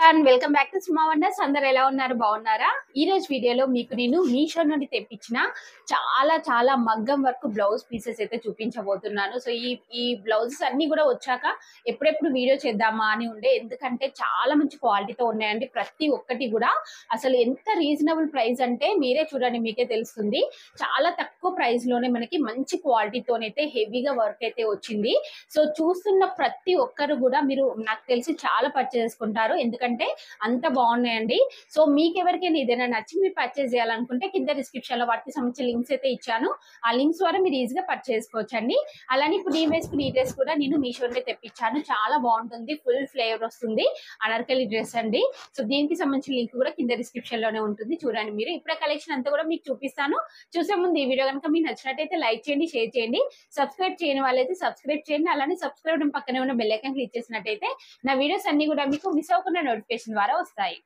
And welcome back to Suma wonders. అందరు ఎలా ఉన్నారు? బాగున్నారా? ఈ రోజు వీడియోలో మీకు నేను మీషో నుండి తెప్పించిన చాలా మగ్గం వర్క్ బ్లౌజ్ పీసెస్ అయితే చూపించబోతున్నాను. సో ఈ బ్లౌజెస్ అన్ని కూడా వచ్చాక ఎప్పుడెప్పుడు వీడియో చేద్దామా అని ఉండే, ఎందుకంటే చాలా మంచి క్వాలిటీతో ఉన్నాయండి. ప్రతి ఒక్కటి కూడా అసలు ఎంత రీజనబుల్ ప్రైస్ అంటే మీరే చూడండి, మీకే తెలుస్తుంది. చాలా తక్కువ ప్రైస్ లోనే మనకి మంచి క్వాలిటీతోనైతే హెవీగా వర్క్ అయితే వచ్చింది. సో చూస్తున్న ప్రతి ఒక్కరు కూడా మీరు నాకు తెలిసి చాలా పర్చేస్ చేసుకుంటారు, ఎందుకంటే అంత బాగున్నాయండి. సో మీకు ఎవరికైనా ఏదైనా నచ్చి మీరు పర్చేస్ చేయాలనుకుంటే కింద డిస్క్రిప్షన్ లో వాటికి సంబంధించిన లింక్స్ అయితే ఇచ్చాను. ఆ లింక్స్ ద్వారా మీరు ఈజీగా పర్చేస్ చేసుకోవచ్చండి. అలానే ఇప్పుడు నేను వేసుకున్న ఈ డ్రెస్ కూడా నేను మీషోలో తెప్పించాను. చాలా బాగుంటుంది, ఫుల్ ఫ్లేవర్ వస్తుంది, అనార్కలి డ్రెస్ అండి. సో దీనికి సంబంధించిన లింక్ కూడా కింద డిస్క్రిప్షన్ లోనే ఉంటుంది, చూడండి. మీరు ఇప్పుడు కలెక్షన్ అంతా కూడా మీకు చూపిస్తాను. చూసే ముందు ఈ వీడియో కనుక మీకు నచ్చినట్టయితే లైక్ చేయండి, షేర్ చేయండి. సబ్స్క్రైబ్ చేయని వాళ్ళైతే సబ్స్క్రైబ్ చేయండి. అలానే సబ్స్క్రైబ్ పక్కనే ఉన్న బెల్ ఐకాన్ క్లిక్ చేసినట్టయితే నా వీడియోస్ అన్ని కూడా మీకు మిస్ అవ్వకుండా నోటిఫికేషన్ ద్వారా వస్తాయి.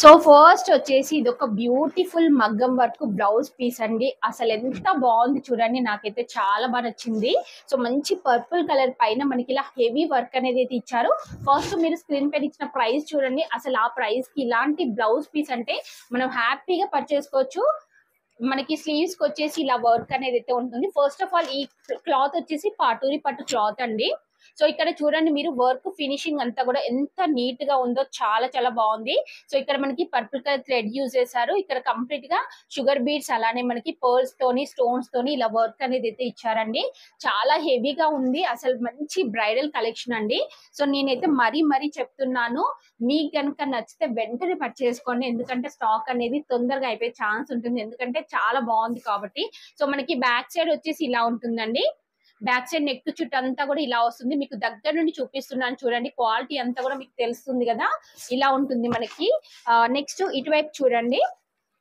సో ఫస్ట్ వచ్చేసి ఇది ఒక బ్యూటిఫుల్ మగ్గం వర్క్ బ్లౌజ్ పీస్ అండి. అసలు ఎంత బాగుంది చూడండి, నాకైతే చాలా బాగా నచ్చింది. సో మంచి పర్పుల్ కలర్ పైన మనకి ఇలా హెవీ వర్క్ అనేది అయితే ఇచ్చారు. ఫస్ట్ మీరు స్క్రీన్ పైన ఇచ్చిన ప్రైస్ చూడండి. అసలు ఆ ప్రైస్ కి ఇలాంటి బ్లౌజ్ పీస్ అంటే మనం హ్యాపీగా పర్చేస్ చేసుకోవచ్చు. మనకి స్లీవ్స్ కి వచ్చేసి ఇలా వర్క్ అనేది అయితే ఉంటుంది. ఫస్ట్ ఆఫ్ ఆల్ ఈ క్లాత్ వచ్చేసి పాటూరి పట్టు క్లాత్ అండి. సో ఇక్కడ చూడండి మీరు, వర్క్ ఫినిషింగ్ అంతా కూడా ఎంత నీట్ గా ఉందో, చాలా బాగుంది. సో ఇక్కడ మనకి పర్పుల్ కలర్ థ్రెడ్ యూజ్ చేశారు. ఇక్కడ కంప్లీట్ గా షుగర్ బీడ్స్, అలానే మనకి పర్ల్స్ తోని స్టోన్స్ తోని ఇలా వర్క్ అనేది అయితే ఇచ్చారండి. చాలా హెవీగా ఉంది, అసలు మంచి బ్రైడల్ కలెక్షన్ అండి. సో నేనైతే మరీ చెప్తున్నాను, మీకు కనుక నచ్చితే వెంటనే పర్చేస్ చేసుకోండి, ఎందుకంటే స్టాక్ అనేది తొందరగా అయిపోయే ఛాన్స్ ఉంటుంది, ఎందుకంటే చాలా బాగుంది కాబట్టి. సో మనకి బ్యాక్ సైడ్ వచ్చేసి ఇలా ఉంటుందండి. బ్యాక్ సైడ్ నెక్ చుట్టూ అంతా కూడా ఇలా వస్తుంది. మీకు దగ్గర నుండి చూపిస్తున్నాను చూడండి, క్వాలిటీ అంతా కూడా మీకు తెలుస్తుంది కదా, ఇలా ఉంటుంది మనకి. నెక్స్ట్ ఇటువైపు చూడండి.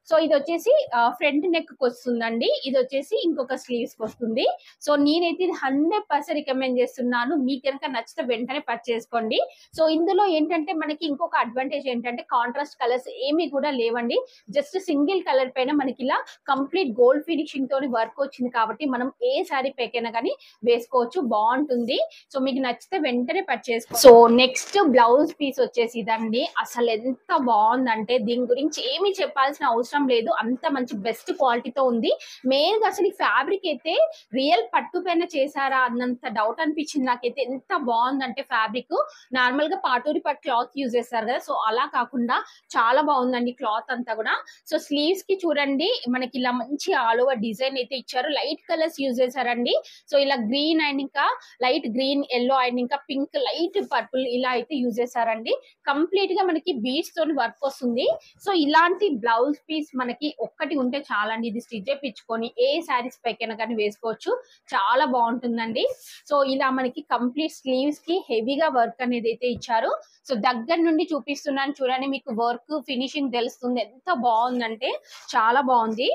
సో ఇది వచ్చేసి ఫ్రంట్ నెక్ కి వస్తుందండి. ఇది వచ్చేసి ఇంకొక స్లీవ్స్ కి వస్తుంది. సో నేనైతే ఇది 100% రికమెండ్ చేస్తున్నాను. మీకు కనుక నచ్చితే వెంటనే పర్చేస్ చేసుకోండి. సో ఇందులో ఏంటంటే మనకి ఇంకొక అడ్వాంటేజ్ ఏంటంటే కాంట్రాస్ట్ కలర్స్ ఏమి కూడా లేవండి. జస్ట్ సింగిల్ కలర్ పైన మనకి ఇలా కంప్లీట్ గోల్డ్ ఫినిషింగ్ తోని వర్క్ వచ్చింది కాబట్టి మనం ఏ సారీ పైకైనా కానీ వేసుకోవచ్చు, బాగుంటుంది. సో మీకు నచ్చితే వెంటనే purchase. So next blouse piece వచ్చేసి ఇదండి. అసలు ఎంత బాగుందంటే దీని గురించి ఏమి చెప్పాల్సిన అవసరం లేదు, అంత మంచి బెస్ట్ క్వాలిటీతో ఉంది. మెయిన్ గా అసలు ఈ ఫ్యాబ్రిక్ అయితే రియల్ పట్టు పైన చేశారా అన్నంత డౌట్ అనిపించింది నాకైతే. ఎంత బాగుందంటే ఫ్యాబ్రిక్ నార్మల్ గా పాటూరి పట్టు క్లాత్ యూజ్ చేస్తారు కదా, సో అలా కాకుండా చాలా బాగుందండి క్లాత్ అంతా కూడా. సో స్లీవ్స్ కి చూడండి మనకి ఇలా మంచి ఆల్ ఓవర్ డిజైన్ అయితే ఇచ్చారు. లైట్ కలర్స్ యూజ్ చేశారండి. సో ఇలా గ్రీన్ అండ్ ఇంకా లైట్ గ్రీన్, ఎల్లో అండ్ ఇంకా పింక్, లైట్ పర్పుల్ ఇలా అయితే యూజ్ చేశారండి. కంప్లీట్ గా మనకి బీడ్స్ తోని వర్క్ వస్తుంది. సో ఇలాంటి బ్లౌజ్ పీస్ మనకి ఒక్కటి ఉంటే చాలండి, ఇది స్టిచ్ చేయించుకొని ఏ శారీస్ పైకైనా కానీ వేసుకోవచ్చు, చాలా బాగుంటుందండి. సో ఇలా మనకి కంప్లీట్ స్లీవ్స్ కి హెవీగా వర్క్ అనేది అయితే ఇచ్చారు. సో దగ్గర నుండి చూపిస్తున్నాను చూడండి, మీకు వర్క్ ఫినిషింగ్ తెలుస్తుంది, ఎంత బాగుందంటే చాలా బాగుంది.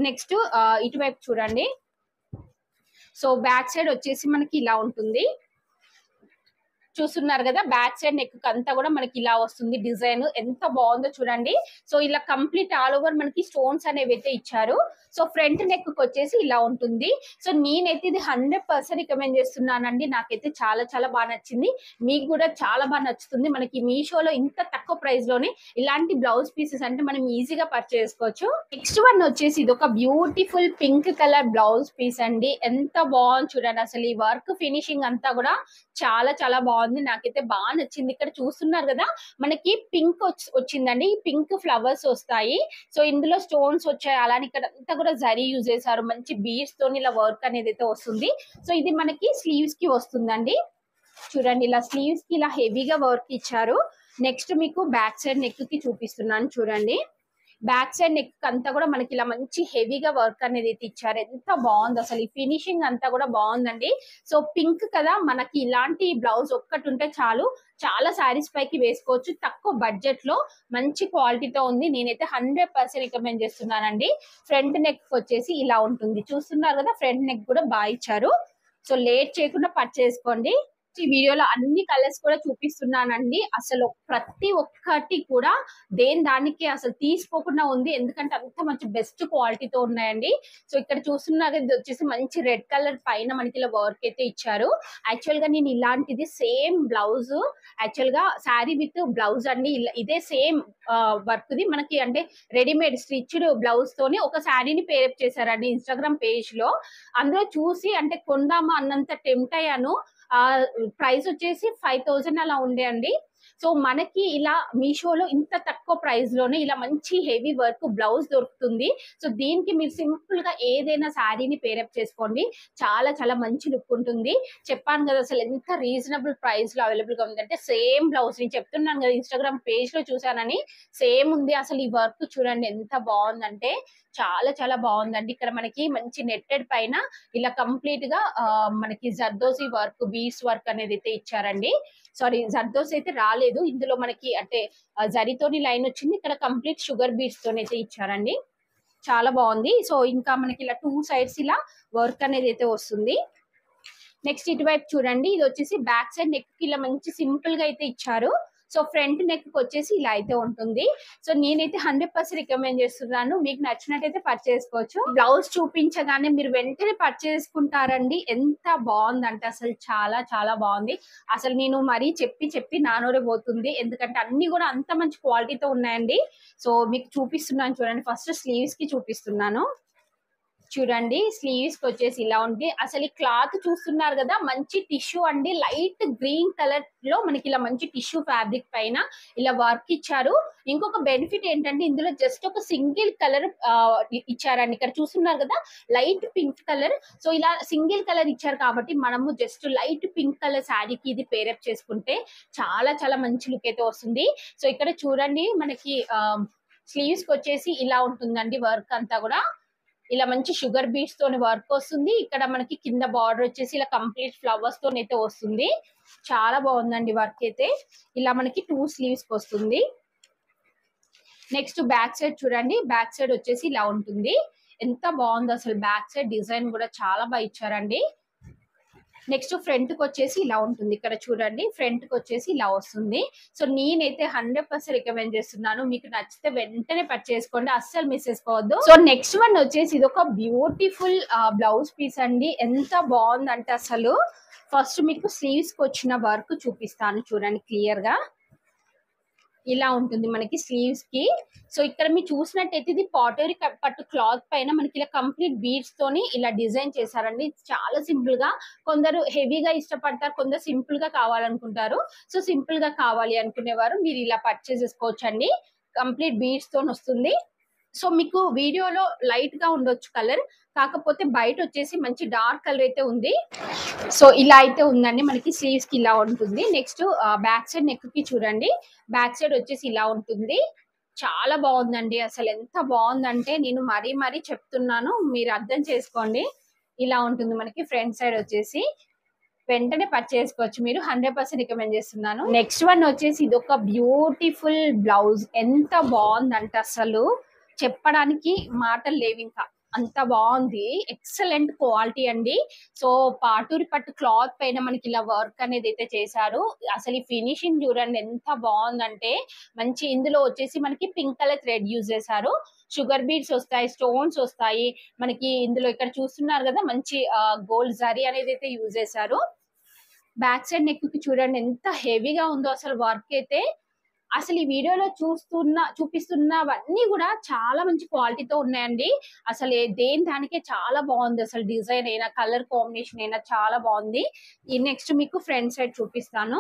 నెక్స్ట్ ఇటువైపు చూడండి. సో బ్యాక్ సైడ్ వచ్చేసి మనకి ఇలా ఉంటుంది, చూస్తున్నారు కదా. బ్యాక్ సైడ్ నెక్ అంతా కూడా మనకి ఇలా వస్తుంది డిజైన్, ఎంత బాగుందో చూడండి. సో ఇలా కంప్లీట్ ఆల్ ఓవర్ మనకి స్టోన్స్ అనేవి అయితే ఇచ్చారు. సో ఫ్రంట్ నెక్ కి వచ్చేసి ఇలా ఉంటుంది. సో నేనైతే ఇది 100% రికమెండ్ చేస్తున్నానండి. నాకైతే చాలా బాగా నచ్చింది, మీకు కూడా చాలా బాగా నచ్చుతుంది. మనకి మీషోలో ఇంత తక్కువ ప్రైస్ లోనే ఇలాంటి బ్లౌజ్ పీసెస్ అంటే మనం ఈజీగా పర్చేస్ చేసుకోవచ్చు. నెక్స్ట్ వన్ వచ్చేసి ఇది ఒక beautiful pink colour blouse piece అండి. ఎంత బాగుంది చూడండి, అసలు ఈ వర్క్ ఫినిషింగ్ అంతా కూడా చాలా బాగుంది, నాకైతే బాగా నచ్చింది. ఇక్కడ చూస్తున్నారు కదా మనకి పింక్ వచ్చిందండి, పింక్ ఫ్లవర్స్ వస్తాయి. సో ఇందులో స్టోన్స్ వచ్చాయి, అలానే ఇక్కడ అంతా కూడా జరీ యూజ్ చేశారు, మంచి బీడ్స్ తోని ఇలా వర్క్ అనేది అయితే వస్తుంది. సో ఇది మనకి స్లీవ్స్ కి వస్తుందండి. చూడండి ఇలా స్లీవ్స్ కి ఇలా హెవీగా వర్క్ ఇచ్చారు. నెక్స్ట్ మీకు బ్యాక్ సైడ్ నెక్ కి చూపిస్తున్నాను చూడండి. బ్యాక్ సైడ్ నెక్ అంతా కూడా మనకి ఇలా మంచి హెవీగా వర్క్ అనేది అయితే ఇచ్చారు, ఎంత బాగుంది అసలు. ఈ ఫినిషింగ్ అంతా కూడా బాగుందండి. సో పింక్ కదా, మనకి ఇలాంటి బ్లౌజ్ ఒక్కటి ఉంటే చాలు, చాలా శారీస్ పైకి వేసుకోవచ్చు, తక్కువ బడ్జెట్ లో మంచి క్వాలిటీతో ఉంది. నేనైతే 100% రికమెండ్ చేస్తున్నానండి. ఫ్రంట్ నెక్ వచ్చేసి ఇలా ఉంటుంది, చూస్తున్నారు కదా, ఫ్రంట్ నెక్ కూడా బాగా ఇచ్చారు. సో లేట్ చేయకుండా పర్చేస్ చేసుకోండి. ఈ వీడియోలో అన్ని కలర్స్ కూడా చూపిస్తున్నానండి. అసలు ప్రతి ఒక్కటి కూడా దేని దానికి అసలు తీసుకోకుండా ఉంది. ఎందుకంటే అంత మంచి బెస్ట్ క్వాలిటీతో ఉన్నాయండి. సో ఇక్కడ చూస్తున్నారు ఇది వచ్చేసి మంచి రెడ్ కలర్ పైన మనకి ఇలా వర్క్ అయితే ఇచ్చారు. యాక్చువల్ గా నేను ఇలాంటిది సేమ్ బ్లౌజ్ యాక్చువల్ గా శారీ విత్ బ్లౌజ్ అండి. ఇదే సేమ్ వర్క్ ది మనకి అంటే రెడీమేడ్ స్టిచ్డ్ బ్లౌజ్ తోని ఒక శారీని పేరప్ చేశారండి ఇన్స్టాగ్రామ్ పేజ్ లో. అందులో చూసి అంటే కొందామా అన్నంత టెంప్ట్ అయ్యాను. ప్రైస్ వచ్చేసి 5000 అలా ఉండే అండి. సో మనకి ఇలా మీషోలో ఇంత తక్కువ ప్రైస్ లోనే ఇలా మంచి హెవీ వర్క్ బ్లౌజ్ దొరుకుతుంది. సో దీనికి మీరు సింపుల్ గా ఏదైనా శారీని పేరప్ చేసుకోండి, చాలా చాలా మంచి లుక్ ఉంటుంది. చెప్పాను కదా అసలు ఎంత రీజనబుల్ ప్రైస్ లో అవైలబుల్ గా ఉందంటే సేమ్ బ్లౌజ్ నేను చెప్తున్నాను కదా ఇన్స్టాగ్రామ్ పేజ్ లో చూసానని సేమ్ ఉంది. అసలు ఈ వర్క్ చూడండి ఎంత బాగుందంటే చాలా చాలా బాగుందండి. ఇక్కడ మనకి మంచి నెట్టెడ్ పైన ఇలా కంప్లీట్ గా మనకి జర్దోసి వర్క్ బీడ్స్ వర్క్ అనేది అయితే ఇచ్చారండి. సారీ జర్దోసి అయితే రాలేదు ఇందులో మనకి అంటే జరీతోని లైన్ వచ్చింది. ఇక్కడ కంప్లీట్ షుగర్ బీడ్స్ తోని అయితే ఇచ్చారండి. చాలా బాగుంది. సో ఇంకా మనకి ఇలా 2 సైడ్స్ ఇలా వర్క్ అనేది అయితే వస్తుంది. నెక్స్ట్ ఇటువైపు చూడండి ఇది వచ్చేసి బ్యాక్ సైడ్ నెక్ కి ఇలా మంచి సింపుల్ గా అయితే ఇచ్చారు. సో ఫ్రంట్ నెక్ వచ్చేసి ఇలా అయితే ఉంటుంది. సో నేనైతే 100% రికమెండ్ చేస్తున్నాను. మీకు నచ్చినట్టయితే పర్చేస్ చేసుకోవచ్చు. బ్లౌజ్ చూపించగానే మీరు వెంటనే పర్చేస్ చేసుకుంటారండి. ఎంత బాగుందంటే అసలు చాలా చాలా బాగుంది. అసలు నేను మరీ చెప్పి చెప్పి నానోరే పోతుంది. ఎందుకంటే అన్ని కూడా అంత మంచి క్వాలిటీతో ఉన్నాయండి. సో మీకు చూపిస్తున్నాను చూడండి. ఫస్ట్ స్లీవ్స్ కి చూపిస్తున్నాను చూడండి. స్లీవ్స్ కి వచ్చేసి ఇలా ఉంది. అసలు ఈ క్లాత్ చూస్తున్నారు కదా మంచి టిష్యూ అండి. లైట్ గ్రీన్ కలర్ లో మనకి ఇలా మంచి టిష్యూ ఫ్యాబ్రిక్ పైన ఇలా వర్క్ ఇచ్చారు. ఇంకొక బెనిఫిట్ ఏంటంటే ఇందులో జస్ట్ ఒక సింగిల్ కలర్ ఇచ్చారండి. ఇక్కడ చూస్తున్నారు కదా లైట్ పింక్ కలర్. సో ఇలా సింగిల్ కలర్ ఇచ్చారు కాబట్టి మనము జస్ట్ లైట్ పింక్ కలర్ శారీకి ఇది పేరప్ చేసుకుంటే చాలా చాలా మంచి లుక్ అయితే వస్తుంది. సో ఇక్కడ చూడండి మనకి స్లీవ్స్ కి వచ్చేసి ఇలా ఉంటుందండి. వర్క్ అంతా కూడా ఇలా మంచి షుగర్ బీడ్స్ తోని వర్క్ వస్తుంది. ఇక్కడ మనకి కింద బార్డర్ వచ్చేసి ఇలా కంప్లీట్ ఫ్లవర్స్ తోని అయితే వస్తుంది. చాలా బాగుందండి వర్క్ అయితే. ఇలా మనకి 2 స్లీవ్స్ కి వస్తుంది. నెక్స్ట్ బ్యాక్ సైడ్ చూడండి. బ్యాక్ సైడ్ వచ్చేసి ఇలా ఉంటుంది. ఎంత బాగుంది అసలు. బ్యాక్ సైడ్ డిజైన్ కూడా చాలా బాగా ఇచ్చారండి. నెక్స్ట్ ఫ్రంట్ కి వచ్చేసి ఇలా ఉంటుంది. ఇక్కడ చూడండి ఫ్రంట్ కి వచ్చేసి ఇలా వస్తుంది. సో నేనైతే 100% రికమెండ్ చేస్తున్నాను. మీకు నచ్చితే వెంటనే పర్చేస్ చేసుకోండి, అస్సలు మిస్ చేసుకోవద్దు. సో నెక్స్ట్ వన్ వచ్చేసి ఇది ఒక బ్యూటిఫుల్ బ్లౌజ్ పీస్ అండి. ఎంత బాగుందంటే అసలు ఫస్ట్ మీకు స్లీవ్స్ కి వచ్చిన వర్క్ చూపిస్తాను చూడండి క్లియర్ గా. ఇలా ఉంటుంది మనకి స్లీవ్స్ కి. సో ఇక్కడ మీరు చూసినట్టయితే ఇది పాటరీ పట్టు క్లాత్ పైన మనకి ఇలా కంప్లీట్ బీడ్స్ తోని ఇలా డిజైన్ చేశారండి. చాలా సింపుల్ గా. కొందరు హెవీగా ఇష్టపడతారు, కొందరు సింపుల్ గా కావాలనుకుంటారు. సో సింపుల్ గా కావాలి అనుకునేవారు మీరు ఇలా పర్చేస్ చేసుకోవచ్చండి. కంప్లీట్ బీడ్స్ తోని వస్తుంది. సో మీకు వీడియోలో లైట్ గా ఉండొచ్చు కలర్, కాకపోతే బయట వచ్చేసి మంచి డార్క్ కలర్ అయితే ఉంది. సో ఇలా అయితే ఉందండి మనకి. స్లీవ్స్ కి ఇలా ఉంటుంది. నెక్స్ట్ బ్యాక్ సైడ్ నెక్ కి చూడండి. బ్యాక్ సైడ్ వచ్చేసి ఇలా ఉంటుంది. చాలా బాగుందండి. అసలు ఎంత బాగుందంటే నేను మరీ మరీ చెప్తున్నాను, మీరు అర్థం చేసుకోండి. ఇలా ఉంటుంది మనకి. ఫ్రంట్ సైడ్ వచ్చేసి వెంటనే పర్చేస్ చేసుకోవచ్చు మీరు. 100% రికమెండ్ చేస్తున్నాను. నెక్స్ట్ వన్ వచ్చేసి ఇది ఒక బ్యూటిఫుల్ బ్లౌజ్. ఎంత బాగుందంటే అసలు చెప్పడానికి మాటలు లేవు ఇంకా, అంత బాగుంది. ఎక్సలెంట్ క్వాలిటీ అండి. సో పాటూరి పట్టు క్లాత్ పైన మనకి ఇలా వర్క్ అనేది అయితే చేశారు. అసలు ఈ ఫినిషింగ్ చూడండి ఎంత బాగుందంటే మంచి. ఇందులో వచ్చేసి మనకి పింక్ కలర్ థ్రెడ్ యూజ్ చేశారు. షుగర్ బీడ్స్ వస్తాయి, స్టోన్స్ వస్తాయి మనకి ఇందులో. ఇక్కడ చూస్తున్నారు కదా మంచి గోల్డ్ జరీ అనేది అయితే యూజ్ చేశారు. బ్యాక్ సైడ్ నెక్ కి చూడండి ఎంత హెవీగా ఉందో అసలు వర్క్ అయితే. అసలు ఈ వీడియోలో చూపిస్తున్నవన్నీ కూడా చాలా మంచి క్వాలిటీతో ఉన్నాయండి. అసలు దేని దానికే చాలా బాగుంది. అసలు డిజైన్ అయినా కలర్ కాంబినేషన్ అయినా చాలా బాగుంది. ఈ నెక్స్ట్ మీకు ఫ్రంట్ సైడ్ చూపిస్తాను.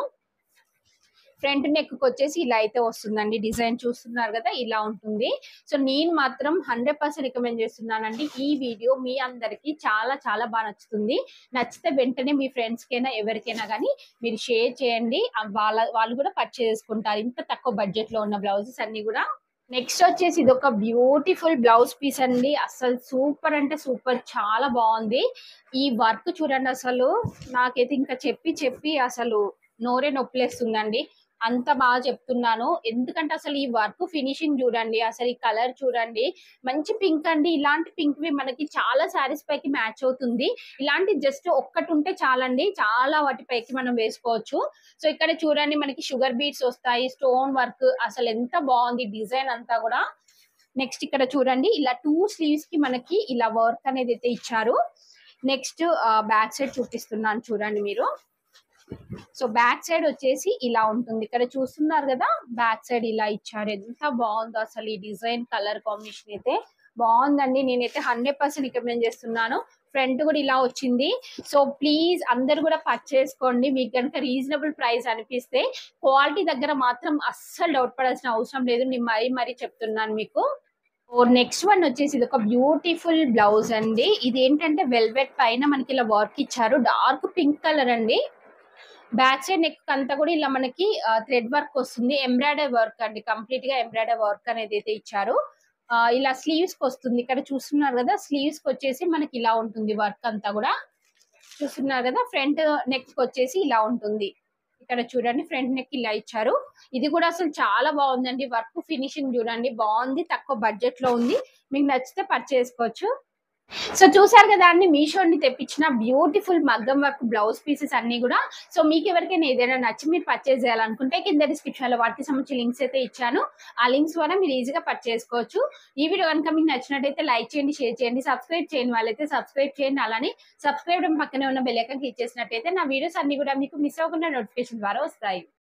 ఫ్రంట్ నెక్ కి వచ్చేసి ఇలా అయితే వస్తుందండి. డిజైన్ చూస్తున్నారు కదా ఇలా ఉంటుంది. సో నేను మాత్రం 100% రికమెండ్ చేస్తున్నానండి. ఈ వీడియో మీ అందరికి చాలా చాలా బాగా నచ్చుతుంది. నచ్చితే వెంటనే మీ ఫ్రెండ్స్ కైనా ఎవరికైనా కానీ మీరు షేర్ చేయండి. వాళ్ళు కూడా పర్చేస్ చేసుకుంటారు. ఇంత తక్కువ బడ్జెట్ లో ఉన్న బ్లౌజెస్ అన్ని కూడా. నెక్స్ట్ వచ్చేసి ఇది ఒక బ్యూటిఫుల్ బ్లౌజ్ పీస్ అండి. అసలు సూపర్ అంటే సూపర్, చాలా బాగుంది. ఈ వర్క్ చూడండి. అసలు నాకైతే ఇంకా చెప్పి చెప్పి అసలు నోరే నొప్పిలేస్తుందండి. అంత బాగా చెప్తున్నాను. ఎందుకంటే అసలు ఈ వర్క్ ఫినిషింగ్ చూడండి, అసలు ఈ కలర్ చూడండి, మంచి పింక్ అండి. ఇలాంటి పింక్‌వి మనకి చాలా శారీస్ పైకి మ్యాచ్ అవుతుంది. ఇలాంటి జస్ట్ ఒక్కటి ఉంటే చాలండి, చాలా వాటి పైకి మనం వేసుకోవచ్చు. సో ఇక్కడ చూడండి మనకి షుగర్ బీడ్స్ వస్తాయి, స్టోన్ వర్క్ అసలు ఎంత బాగుంది డిజైన్ అంతా కూడా. నెక్స్ట్ ఇక్కడ చూడండి ఇలా 2 స్లీవ్స్ కి మనకి ఇలా వర్క్ అనేది అయితే ఇచ్చారు. నెక్స్ట్ బ్యాక్ సైడ్ చూపిస్తున్నాను చూడండి మీరు. సో బ్యాక్ సైడ్ వచ్చేసి ఇలా ఉంటుంది. ఇక్కడ చూస్తున్నారు కదా, బ్యాక్ సైడ్ ఇలా ఇచ్చారు. ఎంత బాగుందో అసలు ఈ డిజైన్, కలర్ కాంబినేషన్ అయితే బాగుందండి. నేనైతే 100% రికమెండ్ చేస్తున్నాను. ఫ్రంట్ కూడా ఇలా వచ్చింది. సో ప్లీజ్ అందరు కూడా పర్చేస్ చేసుకోండి. మీకు కనుక రీజనబుల్ ప్రైస్ అనిపిస్తే. క్వాలిటీ దగ్గర మాత్రం అస్సలు డౌట్ పడాల్సిన అవసరం లేదు, నేను మరీ చెప్తున్నాను మీకు. నెక్స్ట్ వన్ వచ్చేసి ఇది ఒక బ్యూటిఫుల్ బ్లౌజ్ అండి. ఇది ఏంటంటే వెల్వెట్ పైన మనకి ఇలా వర్క్ ఇచ్చారు, డార్క్ పింక్ కలర్ అండి. బ్యాక్ సైడ్ నెక్ అంతా కూడా ఇలా మనకి థ్రెడ్ వర్క్ వస్తుంది, ఎంబ్రాయిడరీ వర్క్ అండి, కంప్లీట్ గా ఎంబ్రాయిడరీ వర్క్ అనేది అయితే ఇచ్చారు. ఇలా స్లీవ్స్ కి వస్తుంది. ఇక్కడ చూస్తున్నారు కదా, స్లీవ్స్ కి వచ్చేసి మనకి ఇలా ఉంటుంది వర్క్ అంతా కూడా. చూస్తున్నారు కదా, ఫ్రంట్ నెక్ వచ్చేసి ఇలా ఉంటుంది. ఇక్కడ చూడండి ఫ్రంట్ నెక్ ఇలా ఇచ్చారు. ఇది కూడా అసలు చాలా బాగుందండి, వర్క్ ఫినిషింగ్ చూడండి బాగుంది, తక్కువ బడ్జెట్ లో ఉంది. మీకు నచ్చితే పర్చేస్ చేసుకోవచ్చు. సో చూసారు కదా అండి, మీషో నుండి తెప్పించిన బ్యూటిఫుల్ మగ్గం వర్క్ బ్లౌజ్ పీసెస్ అన్ని కూడా. సో మీకు ఎవరికైనా ఏదైనా నచ్చి మీరు పర్చేస్ చేయాలనుకుంటే కింద డిస్క్రిప్షన్ లో వాటికి సంబంధించి లింక్స్ అయితే ఇచ్చాను. ఆ లింక్స్ ద్వారా మీరు ఈజీగా పర్చేస్ చేసుకోవచ్చు. ఈ వీడియో కనుక మీకు నచ్చినట్టయితే లైక్ చేయండి, షేర్ చేయండి, సబ్స్క్రైబ్ చేయని వాళ్ళైతే సబ్స్క్రైబ్ చేయండి. అలానే సబ్స్క్రైబ్ పక్కనే ఉన్న బెల్ ఐకాన్ క్లిక్ చేసినట్టయితే నా వీడియోస్ అన్ని కూడా మీకు మిస్ అవ్వకుండా నోటిఫికేషన్ ద్వారా వస్తాయి.